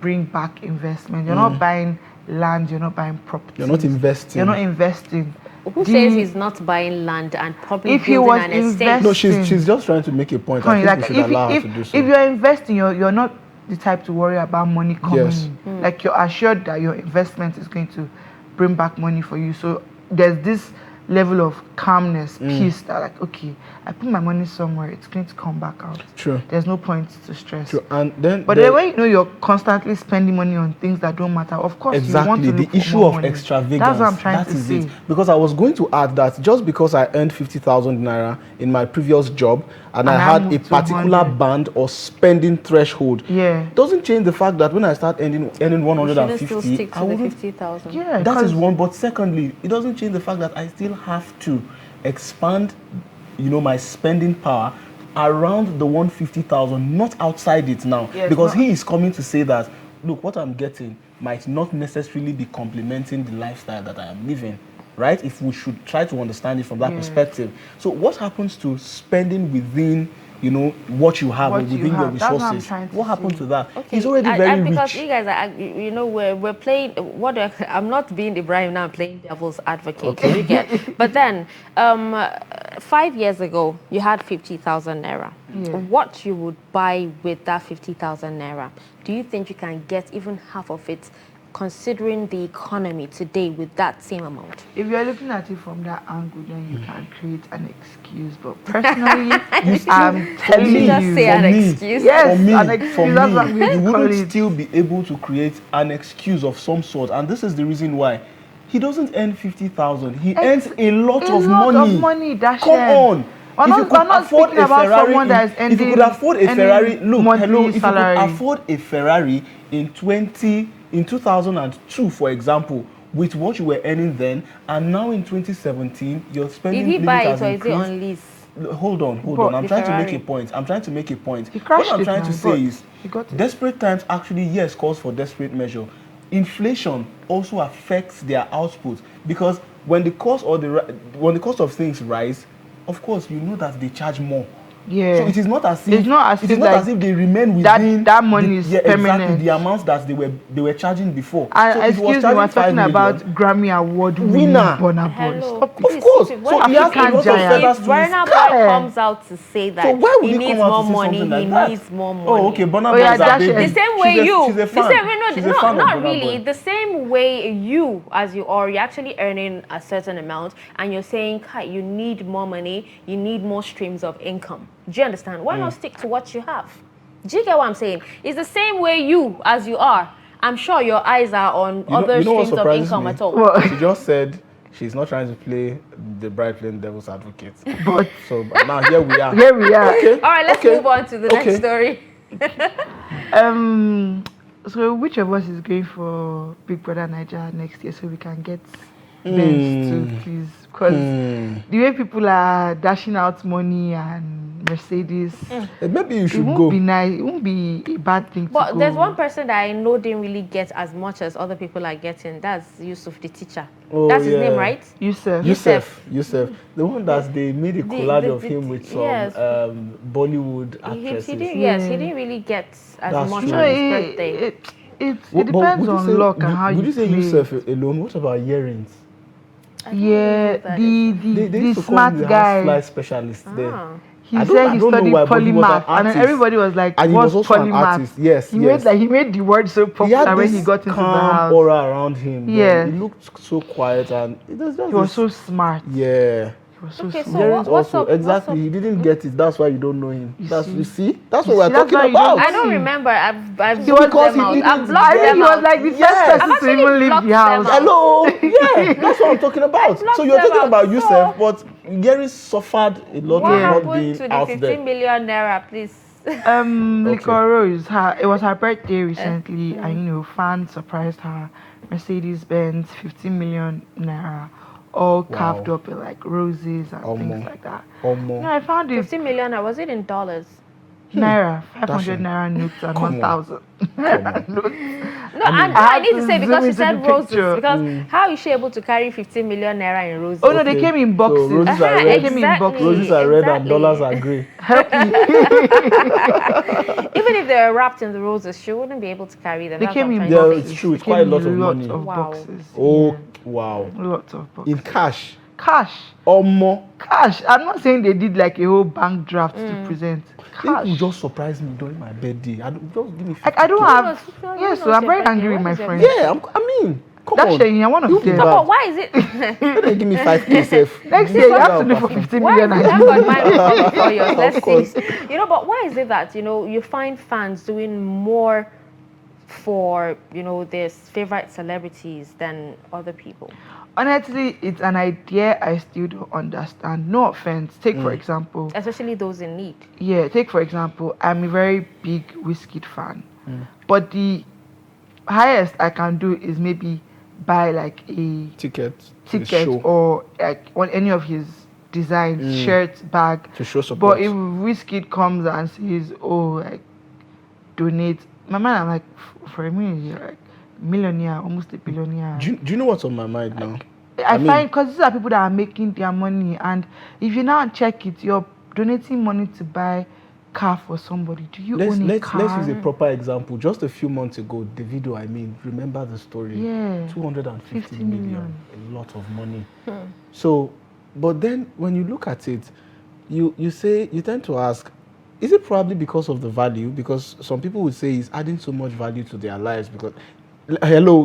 bring back investment. You're not buying land. You're not buying property. You're not investing. Who says he's not buying land and probably if he building was an estate? investing, no, she's just trying to make a point. I think like we should allow her to do so. If you're investing, you're not the type to worry about money coming in. Like you're assured that your investment is going to bring back money for you. So there's this level of calmness, peace that like, okay, I put my money somewhere, it's going to come back out. True. There's no point to stress. True. And then but then when you're constantly spending money on things that don't matter, of course you want to look the issue for of money. extravagance. That's what I'm trying to say. Because I was going to add that just because I earned 50,000 naira in my previous job and I had a particular band or spending threshold, doesn't change the fact that when I start earning 150, still stick to the 50,000. Yeah, that is one. But secondly, it doesn't change the fact that I still have to expand, my spending power around the 150,000, not outside it now. Yes, because he is coming to say that, look, what I'm getting might not necessarily be complementing the lifestyle that I am living, right? If we should try to understand it from that perspective. So what happens to spending within, what you have within your resources? What happened to that? Okay. He's already very rich. Because you guys are, we're playing, I'm not being Ibrahim now, I'm playing devil's advocate. Okay. You get? But then, 5 years ago, you had 50,000 naira. Yeah. What you would buy with that 50,000 naira, do you think you can get even half of it, considering the economy today with that same amount? If you're looking at it from that angle, then you can create an excuse. But personally, I'm telling you, just say an excuse. Yes, for an me, excuse. That's what you wouldn't still be able to create an excuse of some sort. And this is the reason why He doesn't earn 50,000. He earns a lot of lot money. of money, Come on. We're not speaking about someone that is if you could afford a Ferrari, monthly salary. If you could afford a Ferrari in 2002, for example, with what you were earning then, and now in 2017, you're spending. Did he buy it or is it on lease? Hold on. I'm trying to make a point. What I'm trying to say is, desperate times actually, yes, calls for desperate measure. Inflation also affects their output, because when the cost of things rise, of course, you know that they charge more. Yeah. So it is not as if they remain within that money is permanent. Exactly the amounts that they were charging before. So excuse me, we're talking about Grammy Award winner Burna Boy. Of course. So he has a lot of feathers to Burna Boy comes out to say that he needs more money, he needs more money. Oh, okay. Burna Boy is a baby. The same way you. She's a fan. Not really. The same way you, as you are, you're actually earning a certain amount, and you're saying, Kai, you need more money, you need more streams of income. Do you understand? Why not stick to what you have? Do you get what I'm saying? It's the same way you, as you are. I'm sure your eyes are on other streams of income at all. Well, she just said she's not trying to play the bride playing devil's advocate. But now here we are. Okay. All right, let's move on to the next story. So which of us is going for Big Brother Nigeria next year so we can get Benz too, please? Because the way people are dashing out money and Mercedes, maybe you should go. It won't be nice. It won't be a bad thing to go. But there's one person that I know didn't really get as much as other people are getting. That's Yusuf, the teacher. Oh, that's his name, right? Yusuf. The one that they made a collage of him with some Bollywood actresses. He didn't really get as much true. on his birthday. It depends on luck and how you play. Would you say Yusuf alone? What about earrings? Yeah, the smart guy. Fly specialist there. He said he studied polymath, and then everybody was like, and "What's he was also polymath?" an artist. Yes, he made the word so popular when he got into the house. Aura around him. Yeah, he looked so quiet, and he was so smart. Yeah. So what's up? Exactly, he didn't get it. That's why you don't know him. You see, that's what we're talking about. I don't remember. I've blocked them out. I've blocked them out. He was like the first person to even leave the house. Hello, yeah, that's what I'm talking about. So you're talking about Yusuf, but Gary suffered a lot of not being out there. What happened to the 15 million naira, please? Liquor Rose, it was her birthday recently, and fans surprised her. Mercedes-Benz, 15 million naira. All carved up in like roses and things like that. No, I found it. 15 million, was it in dollars? Naira, 500 naira notes and 1,000 naira notes. No, and I need to say, because she said roses, because how is she able to carry 15 million naira in roses? Oh no, they came in boxes. So roses are red. They came in boxes. Roses are red and dollars are grey. Even if they were wrapped in the roses, she wouldn't be able to carry them. They came in boxes. Yeah, it's true. It's quite a lot of money. Boxes. Oh, wow. Lots of boxes. In cash. Or more. Cash. I'm not saying they did like a whole bank draft to present. It will just surprise me during my birthday. Just give me 50. I don't have. Yes, so I'm very angry with my friends. Yeah, come on. You're one of them. But why is it? Give me 5K safe. Next year you have to do for 15 million. Let's see. But why is it that you find fans doing more for their favorite celebrities than other people? Honestly, it's an idea I still don't understand. No offense. Take for example, especially those in need. Yeah, take for example, I'm a very big Wizkid fan, but the highest I can do is maybe buy like a ticket or like on any of his designs, shirts, bag to show support. But if Wizkid comes and says, "Oh, like donate," my man, I'm like, for me, you're like millionaire, almost a billionaire. Do you know what's on my mind now? I find, because these are people that are making their money, and if you now check it, you're donating money to buy car for somebody. Do you own a car? Let's use a proper example. Just a few months ago, Davido, remember the story? Yeah. 250 million. A lot of money. So, but then when you look at it, you tend to ask, is it probably because of the value? Because some people would say it's adding so much value to their lives. Because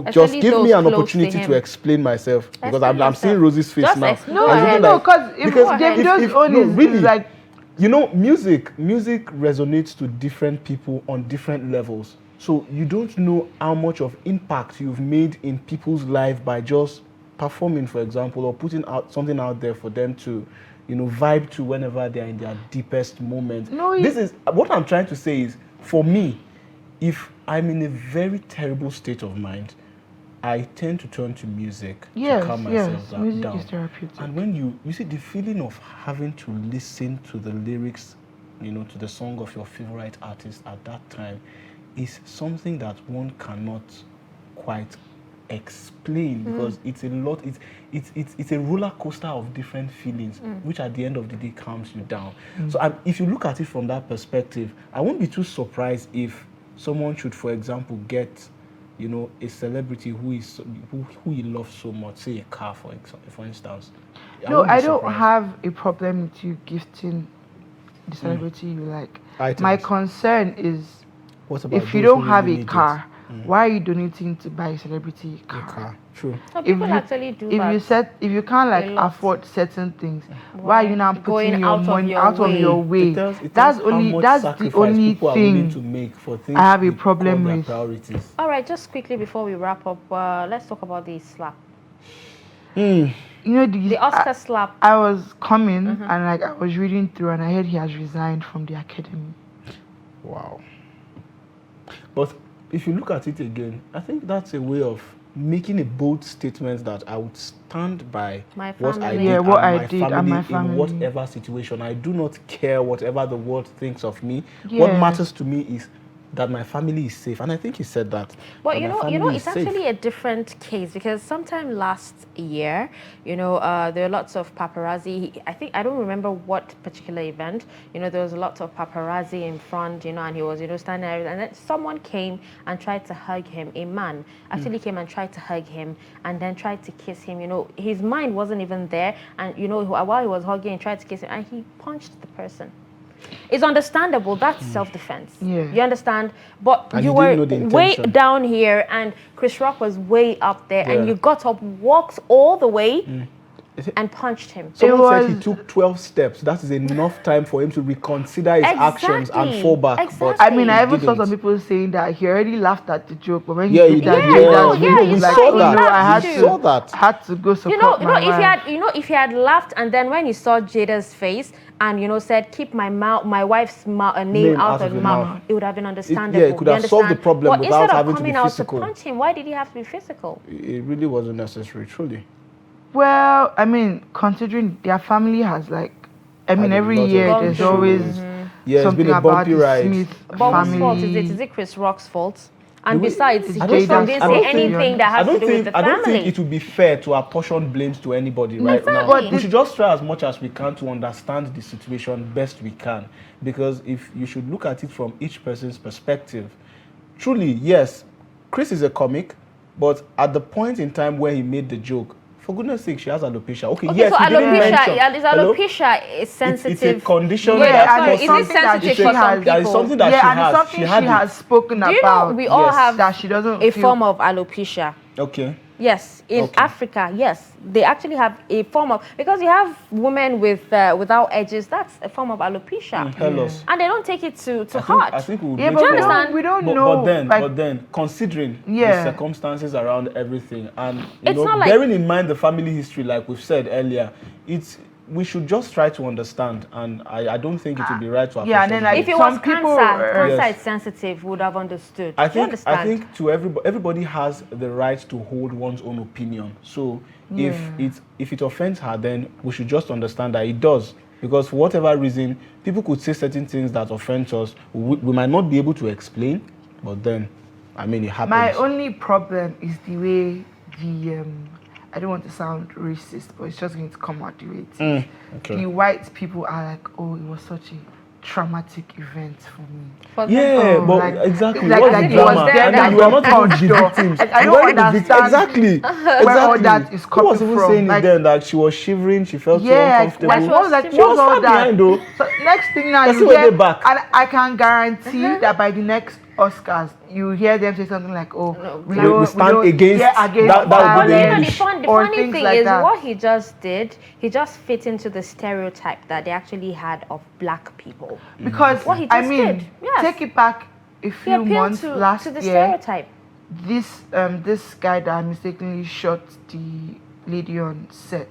just give me an opportunity to explain myself, because I'm seeing Rosie's face now. Because Davido's own is like, music resonates to different people on different levels. So you don't know how much of impact you've made in people's life by just performing, for example, or putting out something out there for them to, vibe to whenever they're in their deepest moment. No, this is what I'm trying to say is, for me, if I'm in a very terrible state of mind, I tend to turn to music to calm myself down. Music is therapeutic. And when you see the feeling of having to listen to the lyrics, to the song of your favorite artist at that time, is something that one cannot quite explain, because it's a lot. It's a roller coaster of different feelings, which at the end of the day calms you down. So if you look at it from that perspective, I won't be too surprised if someone should, for example, get a celebrity who he loves so much, say a car, for instance. No, I don't have a problem with you gifting the celebrity you like. Items. My concern is, what about if you those don't who have really a need car, it? why are you donating to buy a celebrity a A car? car. True. So people actually do that. If you can't a lot. afford certain things, why are you now Going putting your out of money your out of way? your way? It tells That's how much the sacrifice only people are willing to thing make for things I have a they problem call their with. priorities. All right, just quickly before we wrap up, let's talk about the slap. The Oscar slap. I was coming and I was reading through and I heard he has resigned from the academy. Wow. But if you look at it again, I think that's a way of making a bold statement that I would stand by My what I family. did, Yeah, and what my I did and family my family. in whatever situation. I do not care whatever the world thinks of me. What Yeah. matters to me is that my family is safe, and I think he said that. But that you my know, family is it's safe. actually a different case, because sometime last year, there were lots of paparazzi. I don't remember what particular event. There was a lot of paparazzi in front, and he was, standing there, and then someone came and tried to hug him. A man actually came and tried to hug him, and then tried to kiss him. His mind wasn't even there, and while he was hugging, he tried to kiss him, and he punched the person. It's understandable. That's self-defense. Yeah. You understand? But And you he were didn't know the way intention. down here, and Chris Rock was way up there, Yeah. and you got up, walked all the way, and punched him. Someone said he was- took 12 steps. That is enough time for him to reconsider his actions and Exactly. fall back. Exactly. But I mean, I even saw didn't. some people saying that he already laughed at the joke, but when Yeah, he he looked at did. Jada's Yeah, face, we he was saw like, that. oh no, I We saw that. had to go support my wife. If he had laughed, and then when he saw Jada's face and said, keep my wife's name out of your mouth, it would have been understandable. it could have You solved the understand? problem but without instead having of to be coming out physical. to punch him, why did he have to be physical? It really wasn't necessary, truly. Well, I mean, considering their family has Had a every lot of year Gone there's through. always Yeah, it's something been a about bumpy the ride. Smith But family. whose fault is it? Is it Chris Rock's fault? And The way- besides, It's Chris Rock Jada's didn't fault, say to be anything that I has to don't do with think the I don't think family. it would be fair to apportion blames to anybody right now. Exactly. We should just try as much as we can to understand the situation best we can, because if you should look at it from each person's perspective, truly, yes, Chris is a comic, but at the point in time where he made the joke, for goodness sake, she has alopecia. Okay, Okay, yes, so he didn't mention. is Hello? alopecia is sensitive? It's a condition Yeah, that and sorry, it's is it something that sensitive she for some has- There is people? something that yeah, she and has. it's something She she had has it. spoken Do you about. know we all Yes. have that she doesn't a feel- form of alopecia? Okay. Yes, in Okay. Africa, yes, they actually have a form of, because you have women without edges. That's a form of alopecia, Tell us. and they don't take it to I heart. think we would Yeah, make but sure. we understand? don't know. But then, considering the Yeah. circumstances around everything, and It's not like- bearing in mind the family history, like we've said earlier, we should just try to understand, and I don't think it would be right to. Yeah, and then, apportion like, blame. If it some was people, cancer Yes. is sensitive, would have understood. I Do you think understand? to everybody has the right to hold one's own opinion. So if it offends her, then we should just understand that it does. Because for whatever reason, people could say certain things that offend us. We might not be able to explain, but then, I mean, it happens. My only problem is the way the I don't want to sound racist, but it's just going to come out the way it is. okay. The white people are like, oh, it was such a traumatic event for me. For them- Yeah, Oh, but like- exactly. like- What's like the it was drama? there And that then you are not got even the punched victims. up. I You don't weren't the understand exactly. where all that is Who coming was even from. saying Like, it then that she was shivering, she felt so yeah, uncomfortable. like, what was that? She What was was all far that? behind though. So next thing now, Let's see you where hear, they back. and I can guarantee that by the next Oscars, you hear them say something like, "Oh, we stand against that that would be But the you know, the English. funny or thing things like is that. what he just did. He just fit into the stereotype that they actually had of black people. Because What he I just mean, did, yes. take it back a He few appealed months to last the year. stereotype. This guy that mistakenly shot the lady on set.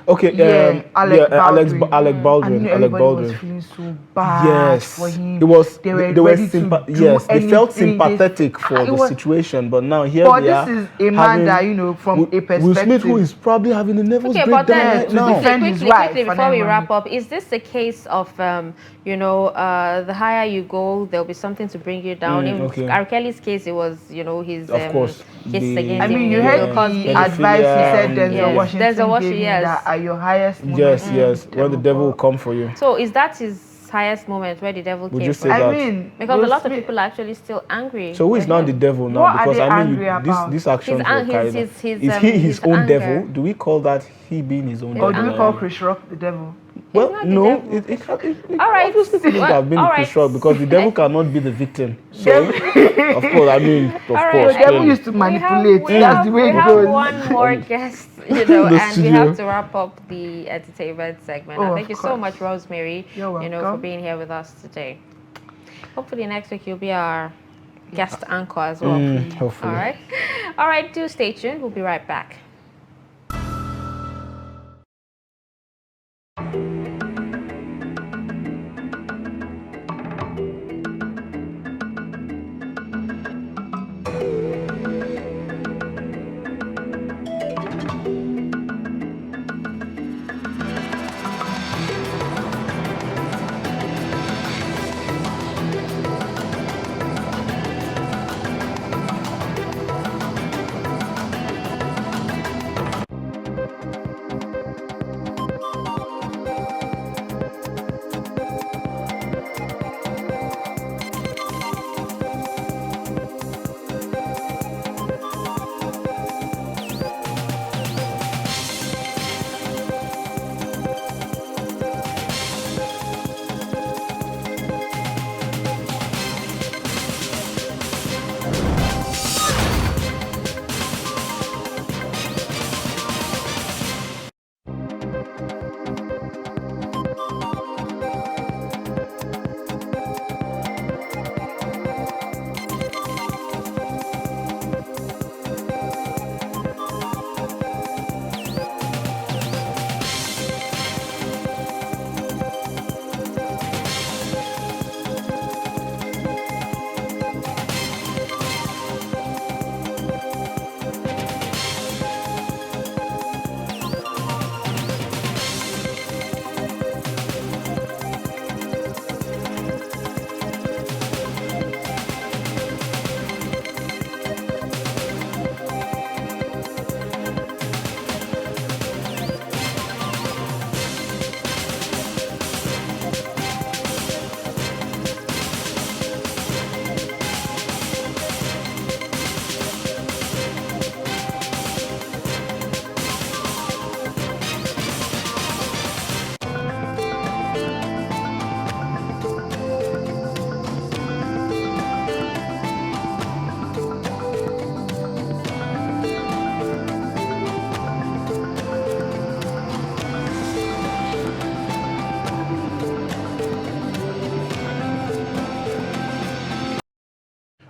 Okay, Yeah, Alec Baldwin. Alec Baldwin. I knew Alec everybody Baldwin. was feeling so bad Yes, for him. it was. They were they ready to do yes, they felt anything. sympathetic for It the was- situation, but now here But they are. this is a man that, from a perspective. Will Smith, who is probably having a nervous Okay, but breakdown then right to now. defend his wife quickly and before we everyone. wrap up, is this a case of the higher you go, there'll be something to bring you down? In okay. R. Kelly's case, it was his Of course, cases against I him. mean, you Bill heard Cosby. the advice he said and- Denzel Yes. Washington Denzel Washington, gave him, yes. that at your highest moment. Yes, when the devil will come for you. So is that his highest moment where the devil Would came you for say him? that? I mean, Because a Will lot of Smith- people are actually still angry. So who is with now him. the devil now? What are Because they I mean, angry about? these actions His were an- his- carried out. his- his, Is he his his own anger. devil? Do we call that he being his own His Or devil? do we call Chris Rock the devil? Well, not the no, devil. it All right. obviously couldn't Well, have been all Chris right. Rock because the devil cannot be the victim. So, of course, I mean, of All right, course. The devil clearly. used to manipulate. We That's have, the way we it have goes. one more guest, The and we studio. have to wrap up the entertainment segment. Oh, And of thank you so course. much, Rosemary, You're for welcome. being here with us today. Hopefully next week you'll be our guest anchor as well. Hopefully. All right, do stay tuned. We'll be right back.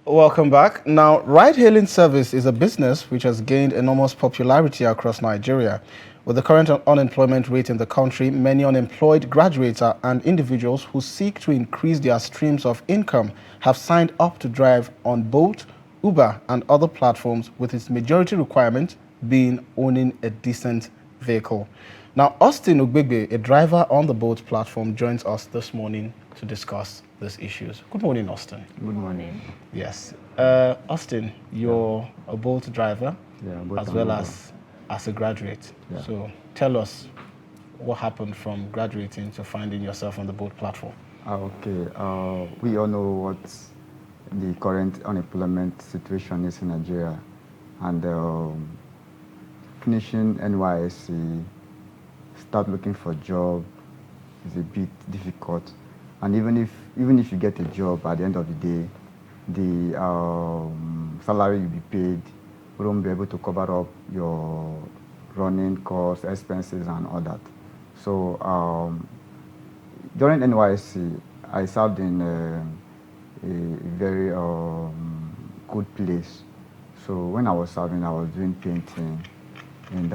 Welcome back. Now, ride-hailing service is a business which has gained enormous popularity across Nigeria. With the current unemployment rate in the country, many unemployed graduates and individuals who seek to increase their streams of income have signed up to drive on Bolt, Uber, and other platforms, with its majority requirement being owning a decent vehicle. Now, Austin Ugbegbe, a driver on the Bolt platform, joins us this morning to discuss these issues. Good morning, Austin. Good morning. Yes. Austin, you're a Bolt driver as well as a graduate. Yeah. So tell us what happened from graduating to finding yourself on the Bolt platform. Okay. We all know what the current unemployment situation is in Nigeria. And finishing NYSC, start looking for a job is a bit difficult. And even if you get a job, at the end of the day, the salary you'll be paid won't be able to cover up your running costs, expenses, and all that. So during NYSC, I served in a very good place. So when I was serving, I was doing painting, in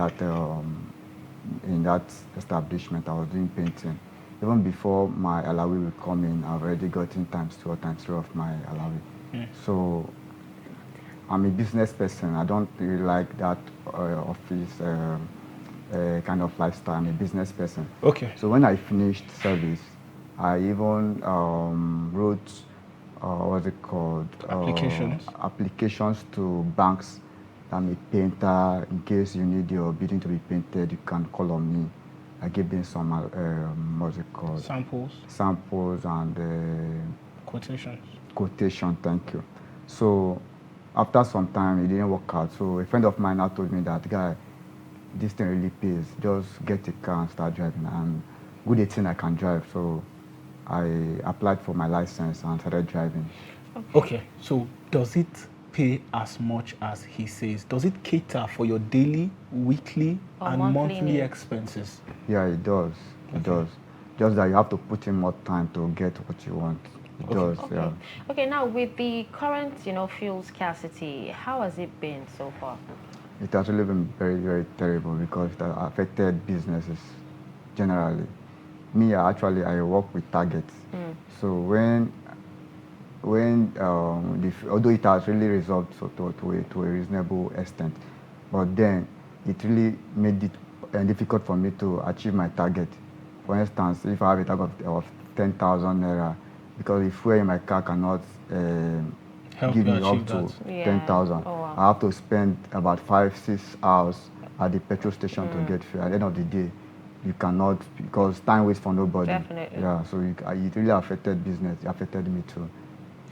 that establishment. I was doing painting. Even before my Alawi would come in, I've already gotten times 2 or times 3 of my Alawi. So I'm a business person. I don't really like that office kind of lifestyle. I'm a business person. Okay. So when I finished service, I even wrote, what's it called? Applications. Applications to banks. I'm a painter. In case you need your building to be painted, you can call on me. I gave them some, what's it called? Samples. Samples and Quotations. Quotation, thank you. So after some time, it didn't work out. So a friend of mine now told me that, guy, this thing really pays. Just get a car and start driving. And good 18, I can drive. So I applied for my license and started driving. Okay, so does it pay as much as he says? Does it cater for your daily, weekly, or and monthly needs? expenses? Yeah, it does. It does. Just that you have to put in more time to get what you want. It does, yeah. Okay, now with the current, fuel scarcity, how has it been so far? It has really been very, very terrible because it has affected businesses generally. Me, I work with Target. So although it has really resolved to a reasonable extent, but then it really made it difficult for me to achieve my target. For instance, if I have a target of 10,000 naira, because the fuel in my car cannot give me up to 10,000, wow. I have to spend about 5-6 hours at the petrol station to get fuel. At the end of the day, you cannot, because time waits for nobody. Definitely. Yeah, so it really affected business. It affected me too.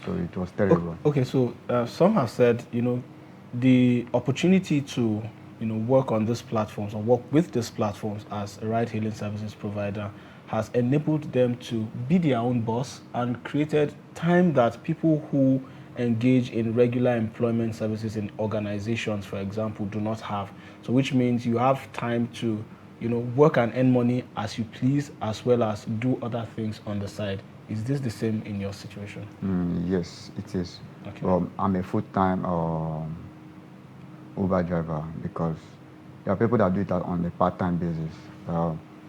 So it was terrible. Okay, so some have said, the opportunity to, work on these platforms or work with these platforms as a ride-hailing services provider has enabled them to be their own boss and created time that people who engage in regular employment services in organizations, for example, do not have. So which means you have time to, work and earn money as you please, as well as do other things on the side. Is this the same in your situation? Yes, it is. Okay. I'm a full-time Uber driver because there are people that do it on a part-time basis.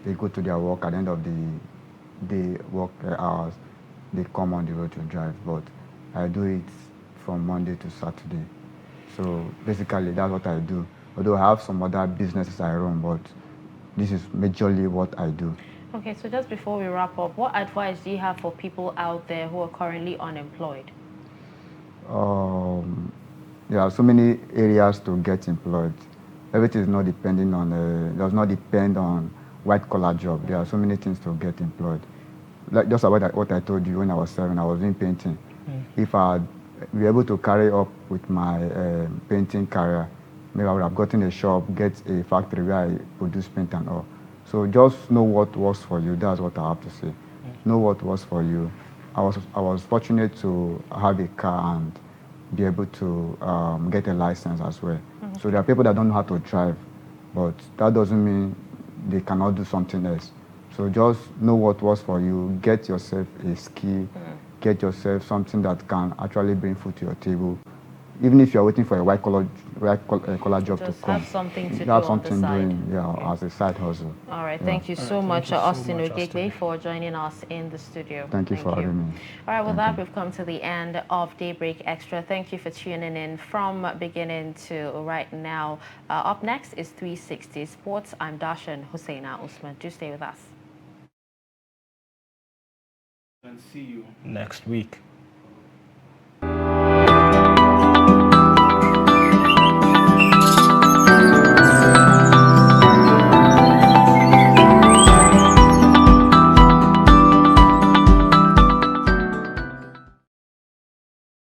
They go to their work at the end of the day, work hours, they come on the road to drive. But I do it from Monday to Saturday. So basically, that's what I do. Although I have some other businesses I run, but this is majorly what I do. Okay, so just before we wrap up, what advice do you have for people out there who are currently unemployed? There are so many areas to get employed. Everything is not depending on, does not depend on white-collar job. There are so many things to get employed. Like just about what I told you when I was 7, I was doing painting. If I'd be able to carry up with my painting career, maybe I would have gotten a shop, get a factory where I produce paint and all. So just know what works for you. That's what I have to say. Know what works for you. I was fortunate to have a car and be able to get a license as well. So there are people that don't know how to drive, but that doesn't mean they cannot do something else. So just know what works for you. Get yourself a skill. Get yourself something that can actually bring food to your table. Even if you're waiting for a white-collar job to come. Have something to do have on the side. As a side hustle. All right, thank you so much, Austin Ogegbe, for joining us in the studio. Thank you for having me. All right, with that, we've come to the end of Daybreak Extra. Thank you for tuning in from beginning to right now. Up next is 360 Sports. I'm Darshan Hussaina Usman. Do stay with us. And see you next week.